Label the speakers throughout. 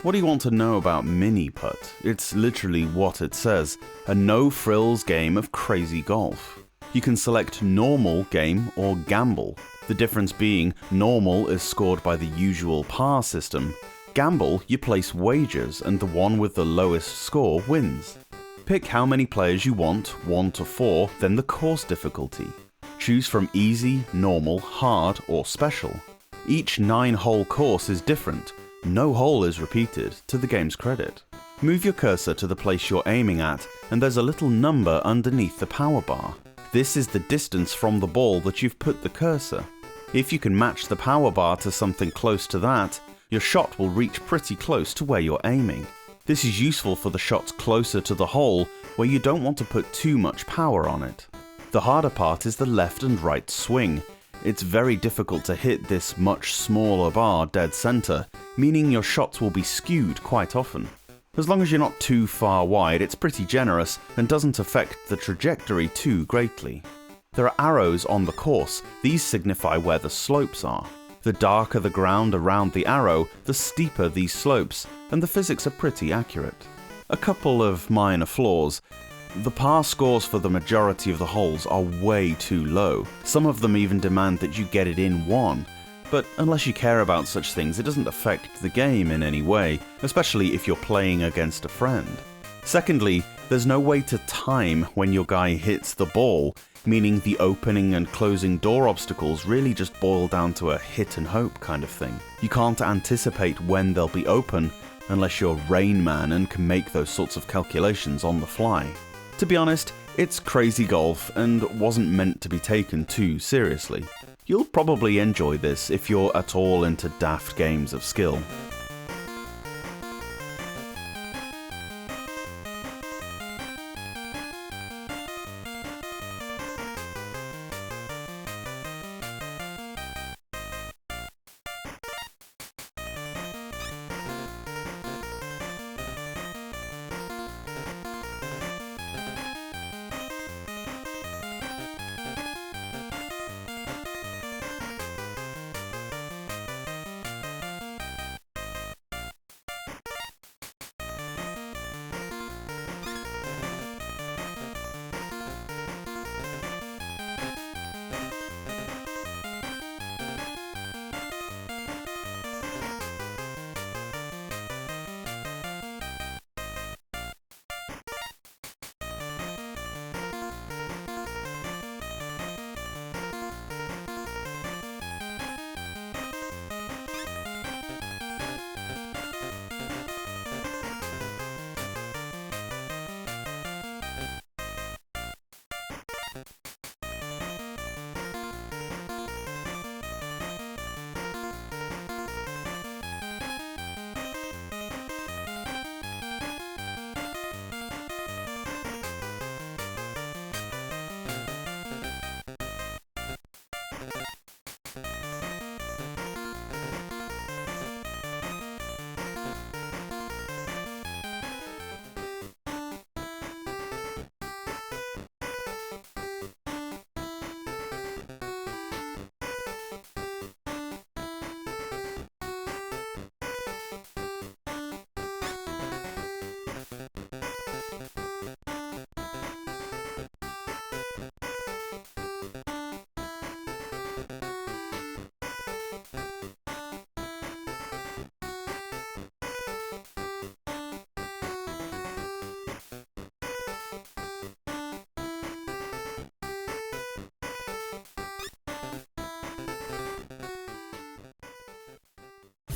Speaker 1: What do you want to know about Mini-Putt? It's literally what it says, a no-frills game of crazy golf. You can select normal, game, or gamble. The difference being, normal is scored by the usual par system. Gamble, you place wagers and the one with the lowest score wins. Pick how many players you want, 1 to 4, then the course difficulty. Choose from easy, normal, hard, or special. Each 9-hole course is different. No hole is repeated, to the game's credit. Move your cursor to the place you're aiming at, and there's a little number underneath the power bar. This is the distance from the ball that you've put the cursor. If you can match the power bar to something close to that, your shot will reach pretty close to where you're aiming. This is useful for the shots closer to the hole, where you don't want to put too much power on it. The harder part is the left and right swing. It's very difficult to hit this much smaller bar dead center, meaning your shots will be skewed quite often. As long as you're not too far wide, it's pretty generous and doesn't affect the trajectory too greatly. There are arrows on the course. These signify where the slopes are. The darker the ground around the arrow, the steeper these slopes, and the physics are pretty accurate. A couple of minor flaws. The par scores for the majority of the holes are way too low. Some of them even demand that you get it in one. But unless you care about such things, it doesn't affect the game in any way, especially if you're playing against a friend. Secondly, there's no way to time when your guy hits the ball, meaning the opening and closing door obstacles really just boil down to a hit and hope kind of thing. You can't anticipate when they'll be open unless you're Rain Man and can make those sorts of calculations on the fly. To be honest, it's crazy golf and wasn't meant to be taken too seriously. You'll probably enjoy this if you're at all into daft games of skill.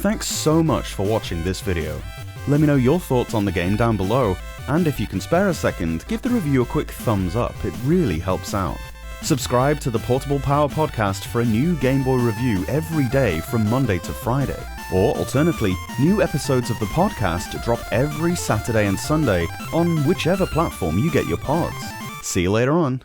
Speaker 1: Thanks so much for watching this video. Let me know your thoughts on the game down below, and if you can spare a second, give the review a quick thumbs up, it really helps out. Subscribe to the Portable Power Podcast for a new Game Boy review every day from Monday to Friday. Or alternately, new episodes of the podcast drop every Saturday and Sunday on whichever platform you get your pods. See you later on.